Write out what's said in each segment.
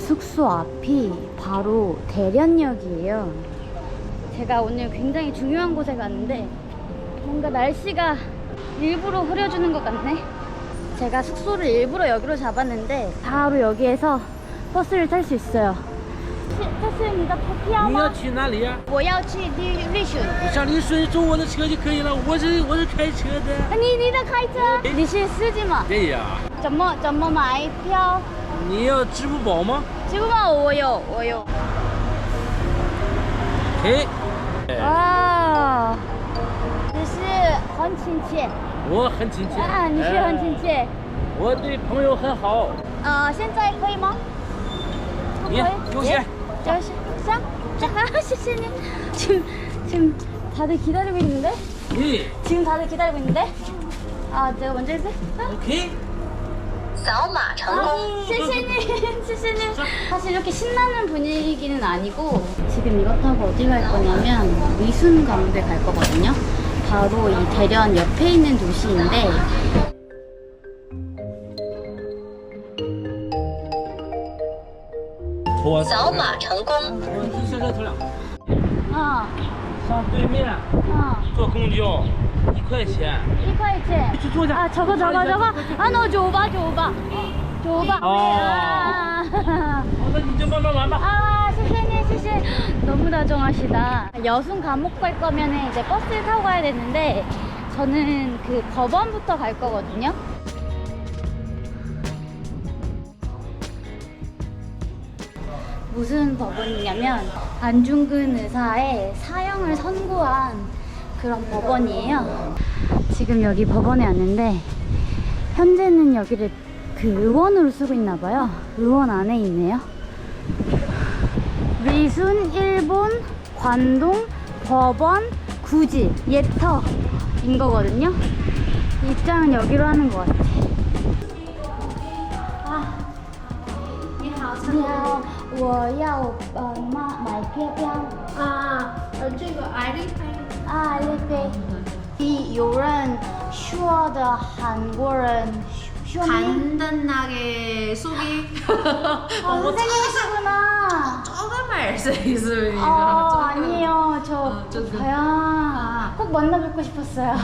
숙소 앞이 바로 대련역이에요. 제가 오늘 굉장히 중요한 곳에 갔는데 뭔가 날씨가 일부러 흐려주는 것 같네. 제가 숙소를 일부러 여기로 잡았는데 바로 여기에서 버스를 탈 수 있어요. 这是你的票吗？你要去哪里呀？我要去丽顺。你上丽顺坐我的车就可以了。我是开车的。你的开车？你是司机吗？对呀。怎么买票？你要支付宝吗？支付宝我有。OK。哇，你是很亲切。我很亲切。啊，你是很亲切。我对朋友很好。现在可以吗？你优先。자, 시시님 지금 다들 기다리고 있는데? 예. 지금 다들 기다리고 있는데? 내가 먼저 해도 돼? 오케이. 扫码成功。 시시님. 사실 이렇게 신나는 분위기는 아니고 지금 이거 타고 어디 갈 거냐면 위순감옥에 갈 거거든요. 바로 이 대련 옆에 있는 도시인데扫码成功。下车头了。 上对面。 坐公交1块钱。 1块钱. 去坐下。 저거. 너 줘봐.那你就慢慢玩吧。 시시. 너무 다정하시다. 여순 감옥 갈 거면 이제 버스를 타고 가야 되는데 저는 그 법원부터 갈 거거든요. 무슨 법원이냐면 안중근 의사의 사형을 선고한 그런 법원이에요. 지금 여기 법원에 왔는데 현재는 여기를 그 의원으로 쓰고 있나 봐요. 의원 안에 있네요. 위순 일본 관동 법원 구지 예터인 거거든요. 입장은 여기로 하는 것 같아. 你好，我要买票这个 알리페이有人说的韩国人 간단하게 소개. 선생님이시구나. 조금만 알 수 있습니다. 아니요. 저야 꼭 만나 뵙고 싶었어요.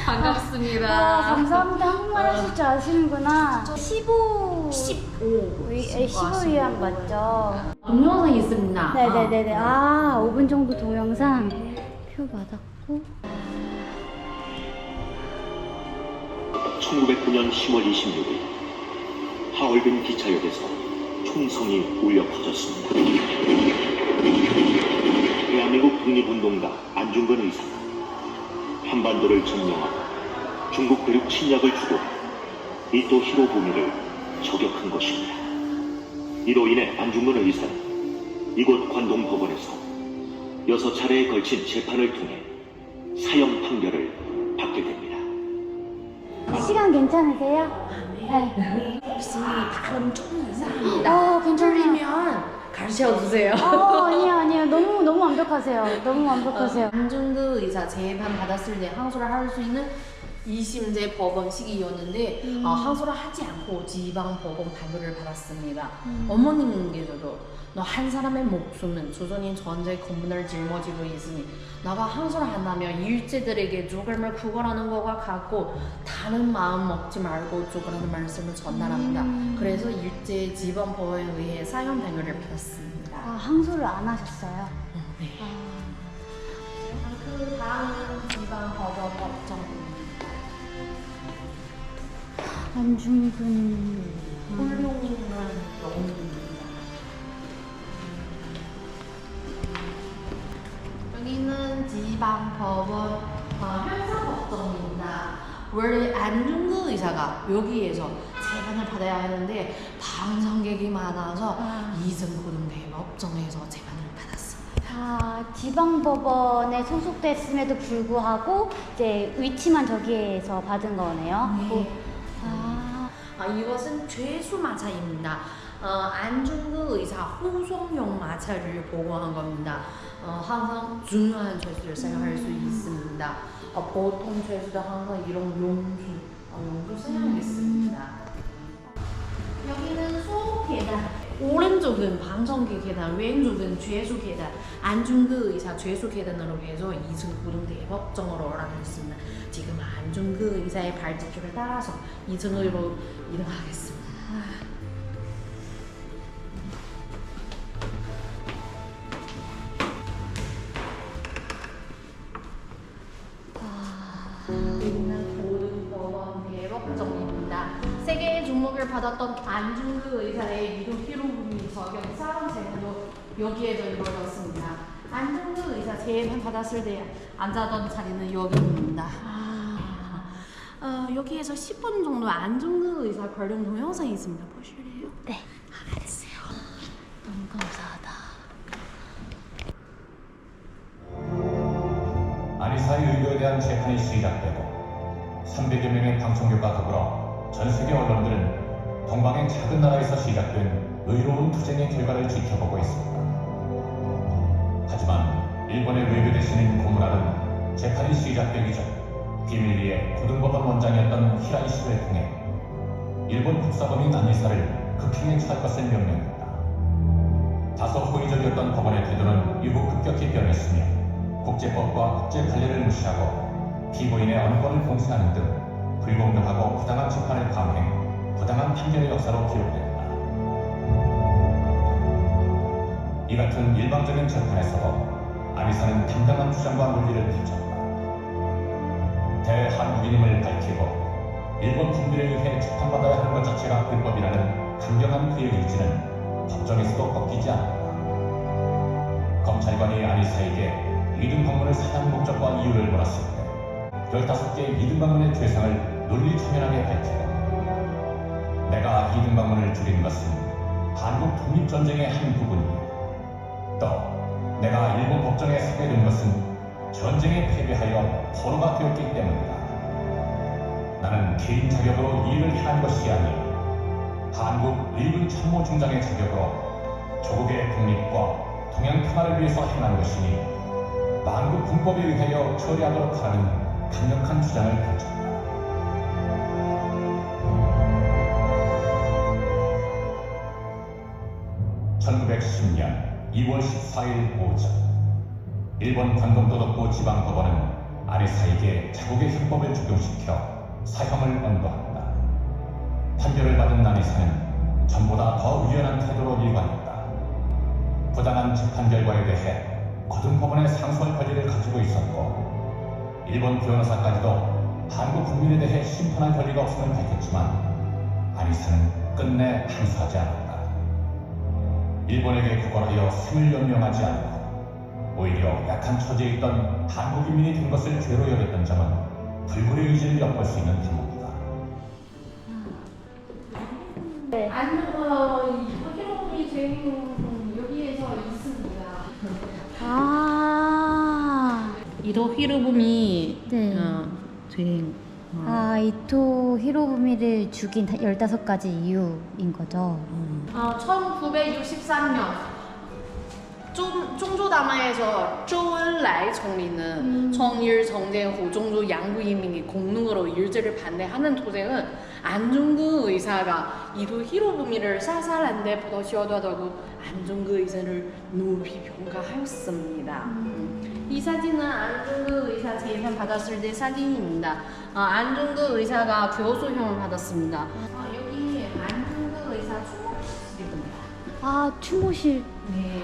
반갑습니다. 감사합니다. 한국말 하실 줄 아시는구나. 15 15위안 맞죠? 동영상 있습니다. 네네네네. 5분 정도 동영상 표 받았고 1909년 10월 26일 하얼빈 기차역에서 총성이 울려 퍼졌습니다. 대한민국 독립운동가 안중근 의사가 한반도를 점령하고 중국 대륙 침략을 주도한 이토 히로부미를 저격한 것입니다. 이로 인해 안중근 의사는 이곳 관동법원에서 6차례에 걸친 재판을 통해 사형 판결을 받게 됩니다. 시간 괜찮으세요? 네. 혹시 발음 조금 이상합니다. 괜찮아요. 가르쳐 주세요. 아니요. 너무 완벽하세요. 너무 완벽하세요. 안중근 의사 재판 받았을 때 항소를 할 수 있는 2심제 법원 시기였는데 항소를 하지 않고 지방 법원 판결을 받았습니다. 어머님께서도 너 한 사람의 목숨은 조선인 전쟁 검문을 짊어지고 있으니 너가 항소를 한다면 일제들에게 죽음을 구걸하는 것과 같고 다른 마음 먹지 말고 죽으라는 말씀을 전달합니다. 그래서 일제 지방 법원에 의해 사형 판결을 받았습니다. 항소를 안 하셨어요? 네. 그 다음 지방 법원 법정입니다. 안중근 훌륭한 영웅입니다. 여기는 지방법원 형사법정입니다. 원래 안중근 의사가 여기에서 재판을 받아야 하는데 방청객이 많아서 이승고등대 법정에서 재판을 받았습니다. 지방법원에 소속됐음에도 불구하고 이제 위치만 저기에서 받은 거네요. 네. 이것은 죄수 마차입니다. 안중근 의사 후속용 마차를 보고한 겁니다. 항상 중요한 죄수를 사용할 수 있습니다. 보통 죄수도 항상 이런 용수 사용했습니다. 여기는 소개 오른쪽은 방청객 계단, 왼쪽은 죄수 계단, 안중근 의사 죄수 계단으로 해서 2층 고등대법정으로 올라가고 있습니다. 지금 안중근 의사의 발자취를 따라서 2층으로 이동하겠습니다. 여기는 고등법원 대법정입니다. 세계의 주목을 받았던 안중근 의사의 미국 히로부미 적용 싸움 제도도 여기에서 이루어졌습니다. 안중근 의사 재판 받았을 때 앉았던 자리는 여기입니다. 여기에서 10분 정도 안중근 의사 관련 동영상이 있습니다. 보실래요? 네. 알겠어요. 너무 감사하다. 아리사의 의료에 대한 재판이 시작되고 300여 명의 방청객과 더불어 전 세계 언론들은 동방의 작은 나라에서 시작된 의로운 투쟁의 결과를 지켜보고 있습니다. 하지만 일본의 외교 대신인 고무라는 재판이 시작되기 전 비밀리에 고등법원 원장이었던 히라이시를 통해 일본 국사범인 안리사를 극형에 처할 것을 명령했다. 다소 호의적이었던 법원의 태도는 이후 급격히 변했으며 국제법과 국제관례를 무시하고 피고인의 언권을 공세하는 등 불공정하고 부당한 재판을 강행, 부당한 판결의 역사로 기록됐다. 이 같은 일방적인 재판에서도 안리사는 당당한 주장과 논리를 펼쳤다. 대한국인임을 밝히고 일본 국민을 위해 재판받아야 하는 것 자체가 불법이라는 강경한 그의 의지는 법정에서도 꺾이지 않았다. 검찰관이 안리사에게 이등 방문을 사양 목적과 이유를 물었을 때 15개의 이등 방문의 죄상을 논리초면하게 밝히고 내가 이등 방문을 줄인 것은 한국 독립전쟁의 한 부분이요. 또 내가 일본 법정에 서게 된 것은 전쟁에 패배하여 포로가 되었기 때문이다. 나는 개인 자격으로 이 일을 행한 것이 아니라 한국 일군 참모총장의 자격으로 조국의 독립과 동양 평화를 위해서 행한 것이니 만국 군법에 의하여 처리하도록 하는 강력한 주장을 펼쳤다. 1910년 2월 14일 오전 일본 관동도덕부 지방법원은 아리사에게 자국의 형법을 적용시켜 사형을 언도한다. 판결을 받은 아리사는 전보다 더 유연한 태도로 일관했다. 부당한 재판 결과에 대해 고등법원에 상소할 권리를 가지고 있었고 일본 변호사까지도 한국 국민에 대해 심판할 권리가 없음을 밝혔지만 아리사는 끝내 항소하지 않았다. 일본에게 구걸하여 생을 연명하지 않고 오히려 약한 처지에 있던 한국인민이 된 것을 죄로 여겼던 점은 불굴의 의지를 엿볼 수 있는 대목이다. 네. 히로부미 죄인 여기에서 있습니다. 이도 히로부미 네. 죄인. 이토 히로부미를 죽인 15가지 이유인 거죠. 1963년 중조다마에서 조은라이 총리는 청일 정대후 종조 양구인민이 공릉으로 일제를 반대하는 투쟁은 안중근 의사가 이도 히로부미를 살살한 데 보도시하다고 안중근 의사를 높이 평가하였습니다. 이 사진은 안중근 의사 재판 받았을 때 사진입니다. 안중근 의사가 교수형을 받았습니다. 여기 안중근 의사 추모실입니다. 추모실. 네.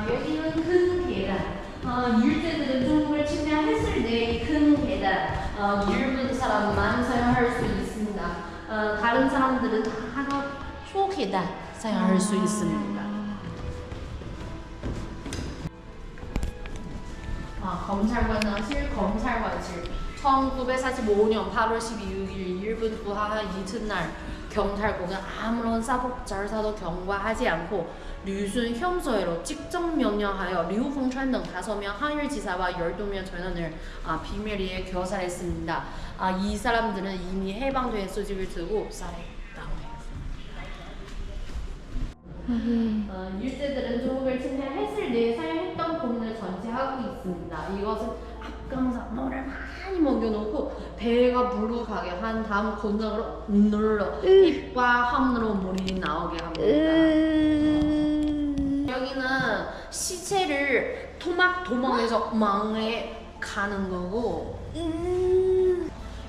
여기는 큰 계단. 일제들은 중국을 침략했을 때 큰 계단. 일본 사람만 사용할 수 있습니다. 다른 사람들은 다 초계단 사용할 수 있습니다. 검찰관실, 검찰관실. 1945년 8월 12일 일본 부하 이튿날 경찰국은 아무런 사법 절차도 경과하지 않고 류순 혐소해로 직접 명령하여 류홍찬 등 5명 항일 지사와 12명 전원을 비밀리에 교살했습니다. 이 사람들은 이미 해방된 소식을 듣고 살해당했습니다. 일제들은 중국을 침략했을 때 사용했던 고문을 전시하고 있습니다. 이것은 앞강사 물을 많이 먹여놓고 배가 부르게 한 다음 곤장으로 눌러 입과 함으로 물이 나오게 합니다. 여기는 시체를 도망에서 망에 가는 거고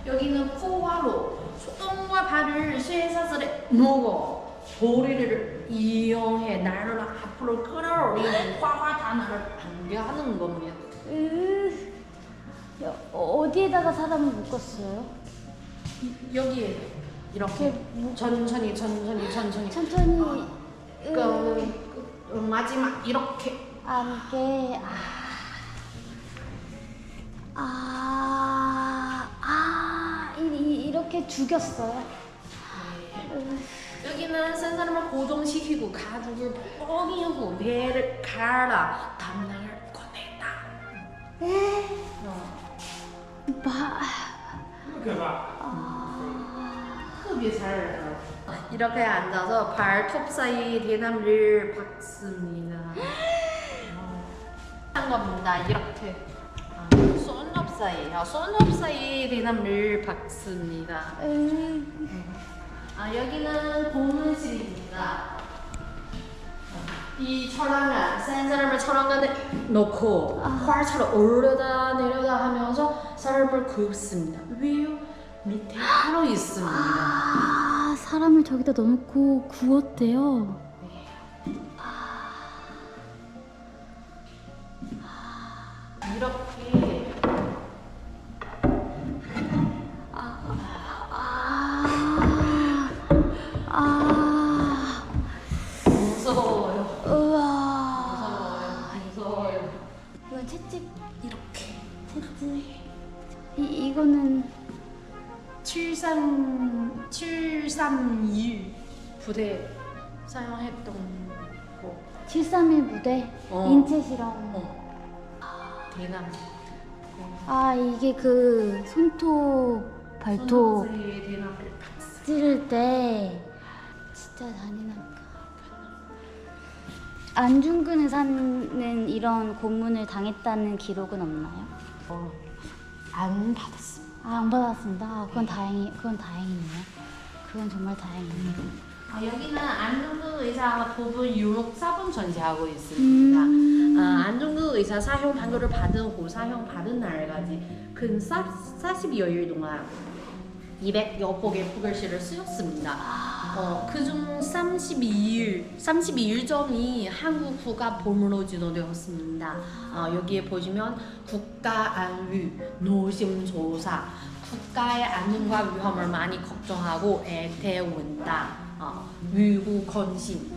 여기는 포화로 손과 발을 쇠사슬에 놓고 도리를 이용해 나를 앞으로 끌어올리고 화화 단어를 반겨하는 겁니다. 어디에다가 사람을 묶었어요? 여기에 이렇게 천천히 마지막 이렇게 안게 이렇게 죽였어요. 여기는 센 사람을 고정시키고 가죽을 뻥이고 배를 갈아 담낭을 꺼냈다. 흡이 잘 이렇게 앉아서 발톱 사이 대나무를 박습니다. 한 겁니다. 이렇게 손톱 사이 대나무를 박습니다. 여기는 고문실입니다. 이 철왕을 센 사람을 철왕관에 넣고 활처럼 올려다 내려다 하면서 사람을 굽습니다. 위요 밑에 하러 있습니다. 사람을 저기다 넣어놓고 구웠대요. 이렇게 무서워요. 무서워요. 이건 채찍. 이렇게 채찍. 이거는 731 부대 사용했던 거. 731 부대 인체 실험. 대나무. 이게 그 손톱, 발톱 손톱에 대나무를 박스. 찌를 때 진짜 잔인하다. 안중근 의사는 이런 고문을 당했다는 기록은 없나요? 안 받았습니다. 안 받았습니다. 그건 다행이네요. 그건 정말 다행이네요. 여기는 안중근 의사가 부분 유목 사본 전시하고 있습니다. 안중근 의사 사형 판결을 받은 후 사형 받은 날까지 근 40여일 동안 200여 폭의 포글씨를 쓰였습니다. 그중 32일 전이 한국 국가 보물로 지정되었습니다. 여기에 보시면 국가안위, 노심조사, 국가의 안전과 위험을 많이 걱정하고 애태운다, 위구 건신,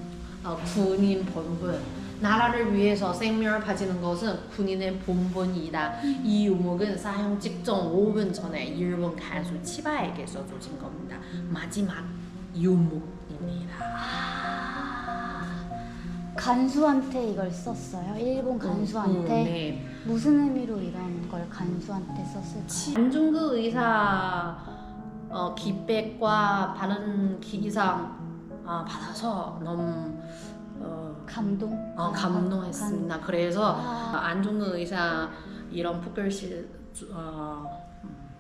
군인 본분, 나라를 위해서 생명을 바치는 것은 군인의 본분이다. 이 유목은 사형 직전 5분 전에 일본 간수 치바에게 써주신 겁니다. 마지막 유목입니다. 간수한테 이걸 썼어요? 일본 간수한테? 네. 무슨 의미로 이런 걸 간수한테 썼을까요? 안중근 의사 기백과 바른 기상 받아서 너무 감동했습니다. 그래서 안중근 의사 이런 포글씨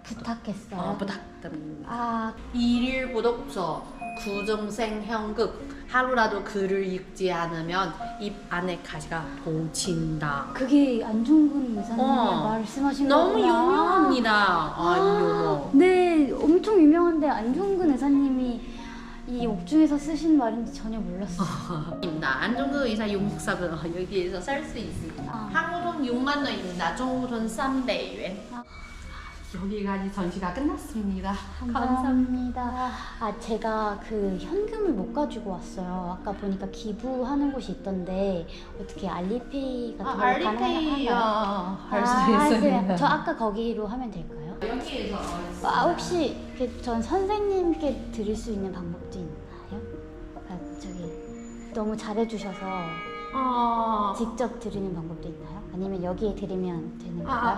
부탁했어요? 부탁드립니다. 일일 구독서, 구정생 형극, 하루라도 글을 읽지 않으면 입 안에 가시가 동친다. 그게 안중근 의사님이 말씀하신 거구나. 너무 유명합니다. 네, 엄청 유명한데 안중근 의사님이 이 옥중에서 쓰신 말인지 전혀 몰랐어요. 안중근 의사 유목사는 여기에서 살 수 있습니다. 한국 돈 6만 원입니다. 중국 돈 300원. 여기까지 전시가 끝났습니다. 감사합니다. 제가 그 현금을 못 가지고 왔어요. 아까 보니까 기부하는 곳이 있던데 어떻게 알리페이 같은 거 알리페이 가능한가요? 할 수 있습니다. 저 아까 거기로 하면 될까요? 여기에서 혹시 전 선생님께 드릴 수 있는 방법도 있나요? 저기 너무 잘해주셔서 직접 드리는 방법도 있나요? 아니면 여기에 드리면 되는 건가요?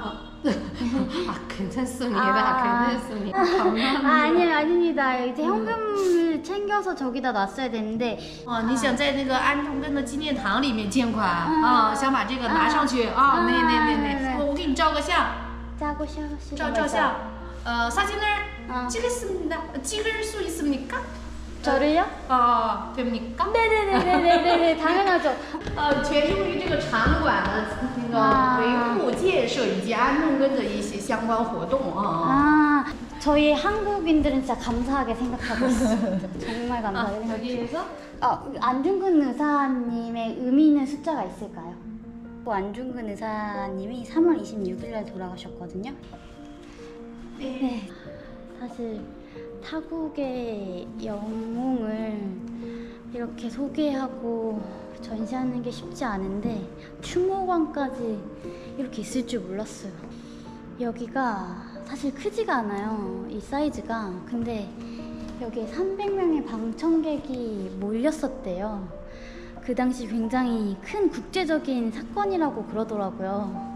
괜찮습니다. 괜찮습니다. 감사합니다. 아닙니다. 이제 현금을 챙겨서 저기다 놨어야 되는데 你想在那个安童根的纪念堂里面捐款啊，想把这个拿上去啊？对，我给你照个相， 짜고 샤워실照相。사진을 찍을 수 있습니까? 저를요? 됩니까? 네네네네네네 당연하죠. 全用于这个场馆的那个维护建设以及安童根的一些相关活动啊。 저희 한국인들은 진짜 감사하게 생각하고 있어요. 정말 감사하게 생각해요. 여기에서 안중근 의사님의 의미는 숫자가 있을까요? 안중근 의사님이 3월 26일날 돌아가셨거든요. 네. 사실 타국의 영웅을 이렇게 소개하고 전시하는 게 쉽지 않은데 추모관까지 이렇게 있을 줄 몰랐어요. 여기가 사실 크지가 않아요, 이 사이즈가. 근데 여기에 300명의 방청객이 몰렸었대요. 그 당시 굉장히 큰 국제적인 사건이라고 그러더라고요.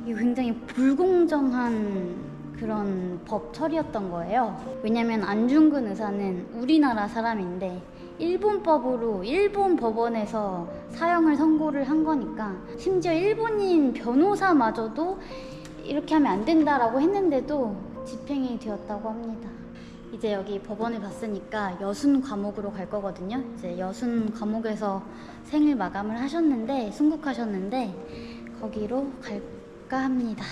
이게 굉장히 불공정한 그런 법 처리였던 거예요. 왜냐면 안중근 의사는 우리나라 사람인데 일본법으로 일본 법원에서 사형을 선고를 한 거니까, 심지어 일본인 변호사마저도 이렇게 하면 안 된다라고 했는데도 집행이 되었다고 합니다. 이제 여기 법원을 봤으니까 여순 감옥으로 갈 거거든요. 이제 여순 감옥에서 생을 마감을 하셨는데, 순국하셨는데 거기로 갈까 합니다.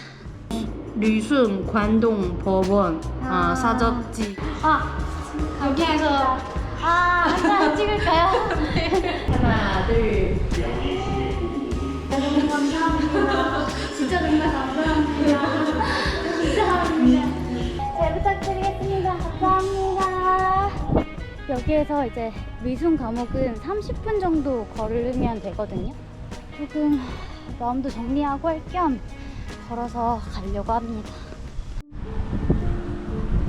旅顺 관동 법원 사적지. 여기에서 한장 찍을까요? 하나, 둘. 너무 감사합니다. 진짜 정말 감사합니다. 감사합니다. 잘 부탁드리겠습니다. 감사합니다. 여기에서 이제 미순 감옥은 30분 정도 걸으면 되거든요. 조금 마음도 정리하고 할 겸 걸어서 가려고 합니다.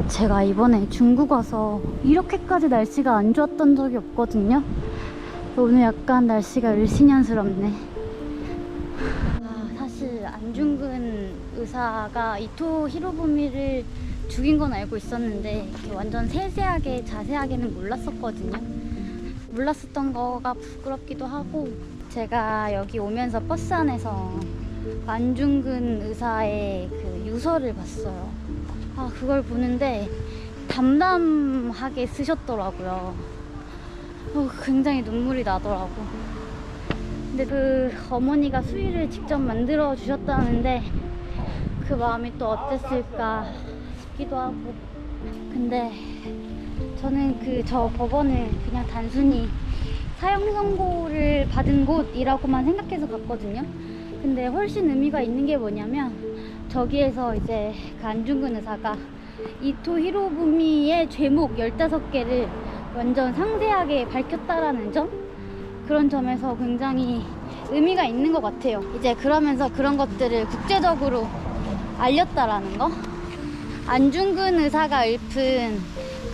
제가 이번에 중국 와서 이렇게까지 날씨가 안 좋았던 적이 없거든요. 오늘 약간 날씨가 을씨년스럽네. 사실 안중근 의사가 이토 히로부미를 죽인 건 알고 있었는데 이렇게 완전 세세하게 자세하게는 몰랐었거든요. 몰랐었던 거가 부끄럽기도 하고, 제가 여기 오면서 버스 안에서 안중근 의사의 그 유서를 봤어요. 그걸 보는데 담담하게 쓰셨더라고요. 굉장히 눈물이 나더라고. 근데 그 어머니가 수의를 직접 만들어 주셨다는데 그 마음이 또 어땠을까 싶기도 하고. 근데 저는 저 법원을 그냥 단순히 사형 선고를 받은 곳이라고만 생각해서 갔거든요. 근데 훨씬 의미가 있는 게 뭐냐면, 저기에서 이제 그 안중근 의사가 이토 히로부미의 죄목 15개를 완전 상세하게 밝혔다라는 점, 그런 점에서 굉장히 의미가 있는 것 같아요. 이제 그러면서 그런 것들을 국제적으로 알렸다라는 거. 안중근 의사가 읊은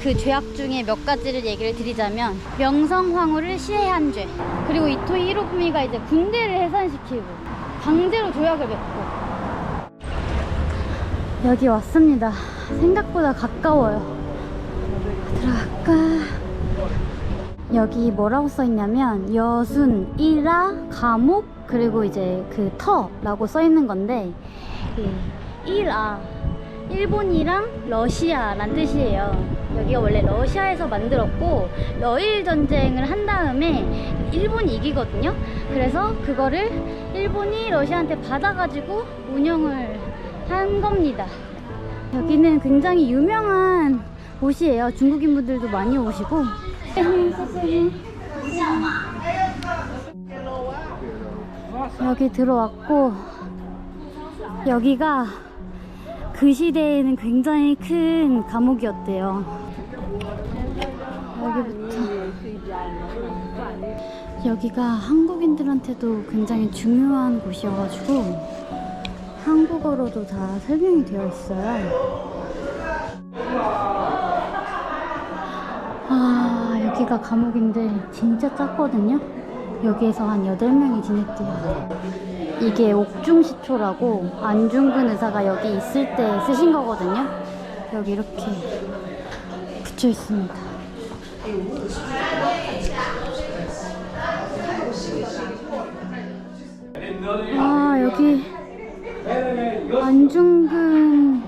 그 죄악 중에 몇 가지를 얘기를 드리자면, 명성황후를 시해한 죄, 그리고 이토 히로부미가 이제 군대를 해산시키고 강제로 조약을 맺고. 여기 왔습니다. 생각보다 가까워요. 들어갈까? 여기 뭐라고 써있냐면 여순, 일화, 감옥, 그리고 이제 그 터라고 써있는 건데, 일화, 일본이랑 러시아란 뜻이에요. 여기가 원래 러시아에서 만들었고 러일 전쟁을 한 다음에 일본이 이기거든요. 그래서 그거를 일본이 러시아한테 받아가지고 운영을 한 겁니다. 여기는 굉장히 유명한 곳이에요. 중국인 분들도 많이 오시고. 여기 들어왔고, 여기가 그 시대에는 굉장히 큰 감옥이었대요. 여기부터. 여기가 한국인들한테도 굉장히 중요한 곳이어가지고 한국어로도 다 설명이 되어 있어요. 여기가 감옥인데 진짜 작거든요. 여기에서 한 8명이 지냈대요. 이게 옥중시초라고 안중근 의사가 여기 있을 때 쓰신 거거든요. 여기 이렇게 붙여 있습니다. 아, 여기 안중근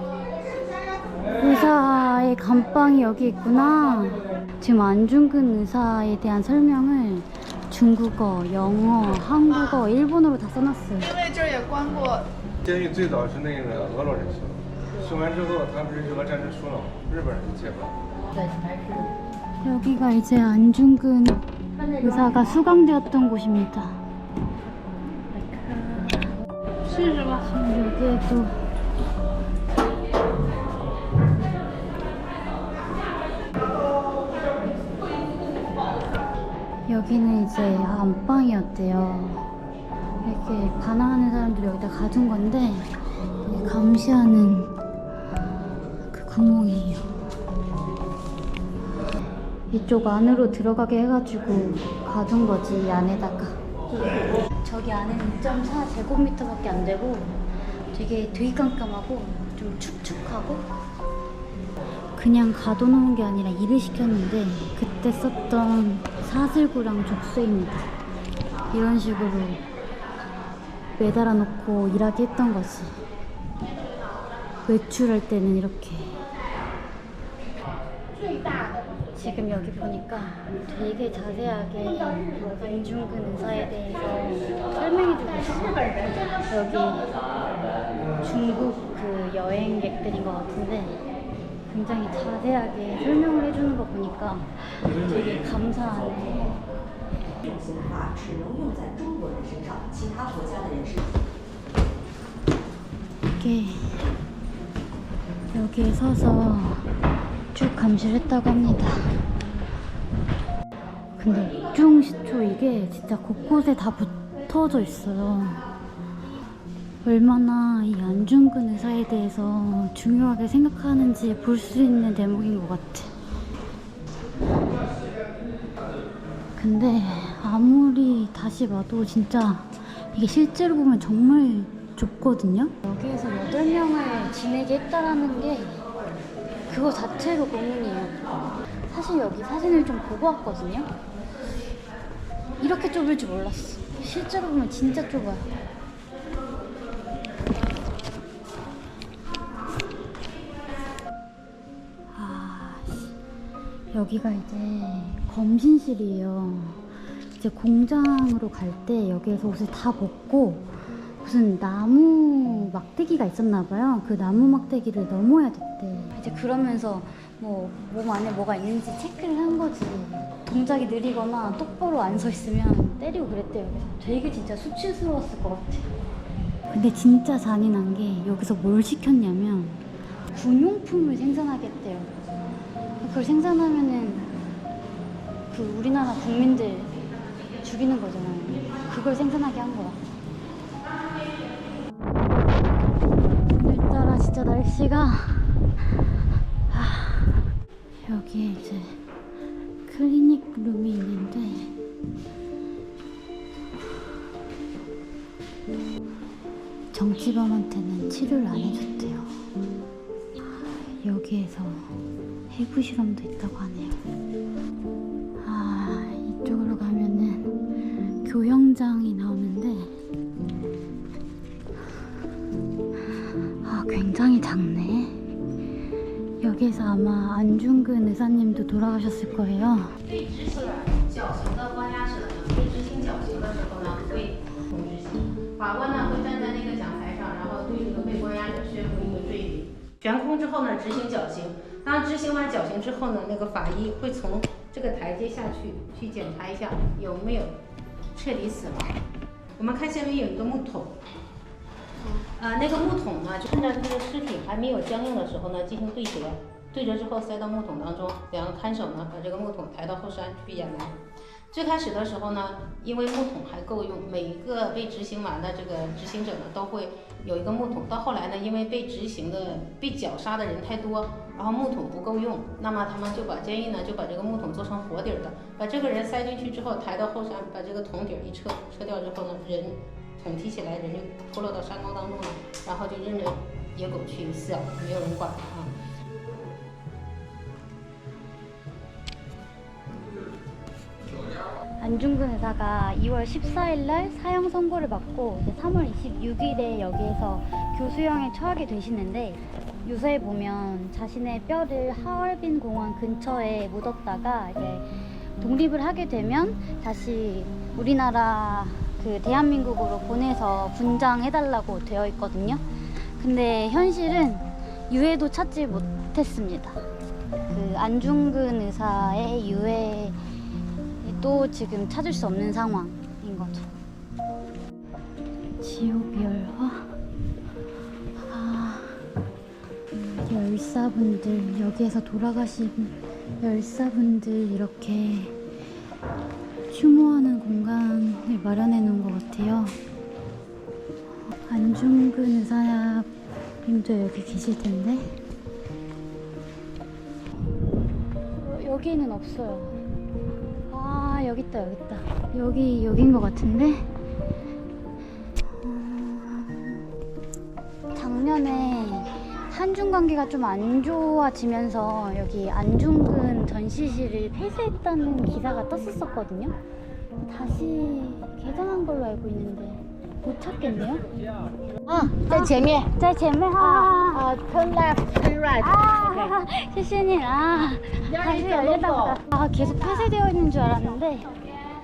의사의 감방이 여기 있구나. 지금 안중근 의사에 대한 설명을 중국어, 영어, 한국어, 일본어로 다 써놨어요. 因为这儿也关过。监狱最早是那个俄罗人修的，修完之后他不是日俄战争输了吗？日本人接管。 여기가 이제 안중근 의사가 수감되었던 곳입니다. 지금 여기에도 여기는 이제 안방이었대요. 이렇게 반항하는 사람들이 여기다 가둔 건데 감시하는 그 구멍이에요. 이쪽 안으로 들어가게 해가지고 가둔 거지, 이 안에다가. 저기 안에는 2.4제곱미터밖에 안 되고 되게 깜깜하고 좀 축축하고, 그냥 가둬놓은 게 아니라 일을 시켰는데 그때 썼던 사슬구랑 족쇄입니다. 이런 식으로 매달아 놓고 일하게 했던 거지. 외출할 때는 이렇게. 지금 여기 보니까 되게 자세하게 안중근 의사에 대해서 설명해주고 있어요. 여기 중국 그 여행객들인 것 같은데 굉장히 자세하게 설명을 해주는 거 보니까 되게 감사하네. 이게 여기에 서서 쭉 감시를 했다고 합니다. 근데 옥중시초 이게 진짜 곳곳에 다 붙어져 있어요. 얼마나 이 안중근 의사에 대해서 중요하게 생각하는지 볼 수 있는 대목인 것 같아. 근데 아무리 다시 봐도 진짜 이게 실제로 보면 정말 좁거든요. 여기에서 8명을 지내게 했다라는 게 그거 자체로 고민이에요. 사실 여기 사진을 좀 보고 왔거든요. 이렇게 좁을 줄 몰랐어. 실제로 보면 진짜 좁아요. 여기가 이제 검신실이에요. 이제 공장으로 갈 때 여기에서 옷을 다 벗고 무슨 나무 막대기가 있었나 봐요. 그 나무 막대기를 넘어야 됐대. 이제 그러면서 뭐 몸 안에 뭐가 있는지 체크를 한 거지. 동작이 느리거나 똑바로 안 서 있으면 때리고 그랬대요. 되게 진짜 수치스러웠을 것 같아. 근데 진짜 잔인한 게 여기서 뭘 시켰냐면 군용품을 생산하겠대요. 그걸 생산하면은 그 우리나라 국민들 죽이는 거잖아요. 그걸 생산하게 한 거야. 오늘따라 진짜 날씨가 여기에 이제 클리닉 룸이 있는데 정치범한테는 치료를 안 해줬대요. 여기에서 해부 실험도 있다고 하네요. 이쪽으로 가면은 교형장이 나오는데 굉장히 작네. 여기에서 아마 안중근 의사님도 돌아가셨을 거예요. 被执行绞刑的关押者呢，被执行绞刑的时候呢，会同执行。法官呢会站在那个讲台上，然后对这个被关押者宣布一个罪名。悬空之后呢，执行绞刑。当执行完绞刑之后呢，那个法医会从这个台阶下去检查一下有没有彻底死亡。我们看下面有一个木桶。那个木桶呢，就趁着这个尸体还没有僵硬的时候呢，进行对折，对折之后塞到木桶当中，两个看守呢把这个木桶抬到后山去掩埋。最开始的时候呢，因为木桶还够用，每一个被执行完的这个执行者呢都会有一个木桶。到后来呢，因为被绞杀的人太多，然后木桶不够用，那么他们就建议呢，就把这个木桶做成活底儿的，把这个人塞进去之后，抬到后山，把这个桶底儿一撤掉之后呢，桶提起来，人就脱落到山沟当中了，然后就任着野狗去饲养，没有人管啊。 안중근 의사가 2월 14일 날 사형 선고를 받고 이제 3월 26일에 여기에서 교수형에 처하게 되시는데 유서에 보면 자신의 뼈를 하얼빈 공원 근처에 묻었다가 이제 독립을 하게 되면 다시 우리나라 그 대한민국으로 보내서 분장해달라고 되어 있거든요. 근데 현실은 유해도 찾지 못했습니다. 그 안중근 의사의 유해 또 지금 찾을 수 없는 상황인 거죠. 지옥열화. 열사분들, 여기에서 돌아가신 열사분들 이렇게 추모하는 공간을 마련해 놓은 것 같아요. 안중근 의사님도 여기 계실 텐데 여기는 없어요. 여기 있다. 여긴 것 같은데 작년에 한중 관계가 좀 안 좋아지면서 여기 안중근 전시실을 폐쇄했다는 기사가 떴었거든요. 다시 개장한 걸로 알고 있는데 못 찾겠네요. 在前面在前面turn left, turn right. 谢谢你 다시 열렸다 보다. 계속 폐쇄되어 있는 줄 알았는데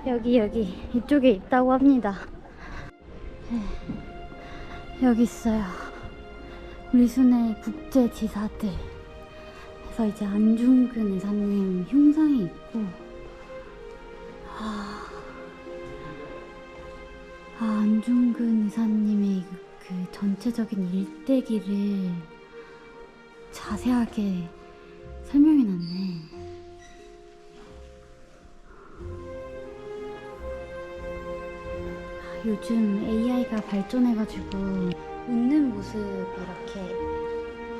여기 이쪽에 있다고 합니다. 여기 있어요. 미순의 국제지사들. 그래서 이제 안중근 의사님 흉상이 있고 안중근 의사님의 그 전체적인 일대기를 자세하게 설명해 놨네. 요즘 AI가 발전해가지고 웃는 모습이 이렇게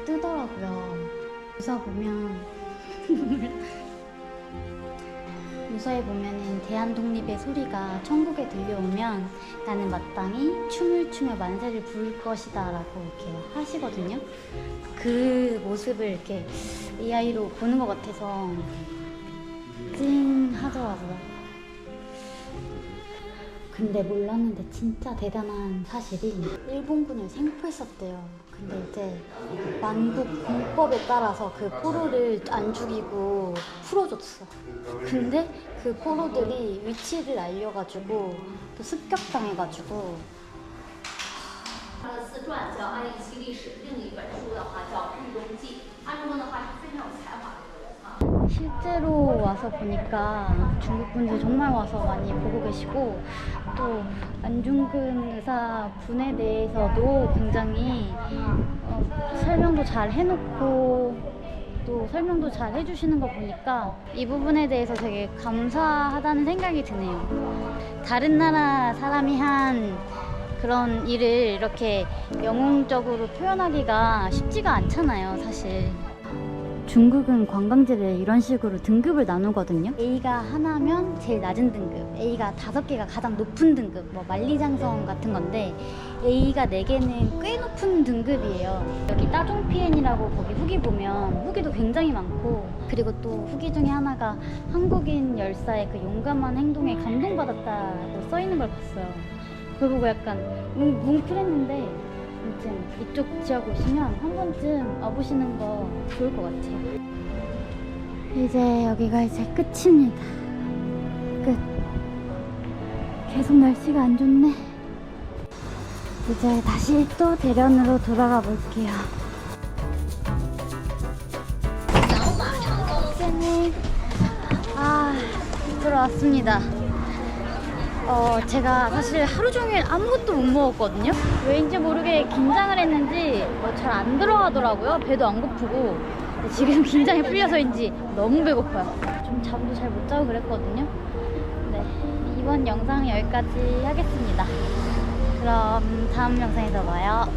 뜨더라고요. 유서 보면 유서에 보면은 대한독립의 소리가 천국에 들려오면 나는 마땅히 춤을 추며 만세를 부를 것이다 라고 이렇게 하시거든요. 그 모습을 이렇게 AI로 보는 것 같아서 찡하더라고요. 근데 몰랐는데 진짜 대단한 사실이 일본군을 생포했었대요. 근데 이제 만국 공법에 따라서 그 포로를 안 죽이고 풀어줬어. 근데 그 포로들이 위치를 알려가지고 또 습격당해가지고 他的自传叫《安义期历史》，另一本书的话叫《豫东记》。安中根的话是非常有才华的一个人啊。 실제로 와서 보니까 중국 분들 정말 와서 많이 보고 계시고 또 안중근 의사 분에 대해서도 굉장히 설명도 잘 해놓고 또 설명도 잘 해주시는 거 보니까 이 부분에 대해서 되게 감사하다는 생각이 드네요. 다른 나라 사람이 한 그런 일을 이렇게 영웅적으로 표현하기가 쉽지가 않잖아요, 사실. 중국은 관광지를 이런 식으로 등급을 나누거든요. A가 하나면 제일 낮은 등급, A가 5개가 가장 높은 등급, 뭐 만리장성 같은 건데 A가 4개는 꽤 높은 등급이에요. 여기 따종피엔이라고 거기 후기 보면 후기도 굉장히 많고, 그리고 또 후기 중에 하나가 한국인 열사의 그 용감한 행동에 감동받았다고 써있는 걸 봤어요. 그거 보고 약간 뭉클했는데 아무튼 이쪽 지역 오시면 한 번쯤 와보시는 거 좋을 것 같아요. 이제 여기가 이제 끝입니다. 끝. 계속 날씨가 안 좋네. 이제 다시 또 대련으로 돌아가 볼게요. 쌤님, 들어왔습니다. 제가 사실 하루 종일 아무것도 못 먹었거든요. 왜인지 모르게 긴장을 했는지 잘 안 들어가더라고요. 배도 안 고프고. 지금 긴장이 풀려서인지 너무 배고파요. 좀 잠도 잘 못 자고 그랬거든요. 네, 이번 영상은 여기까지 하겠습니다. 그럼 다음 영상에서 봐요.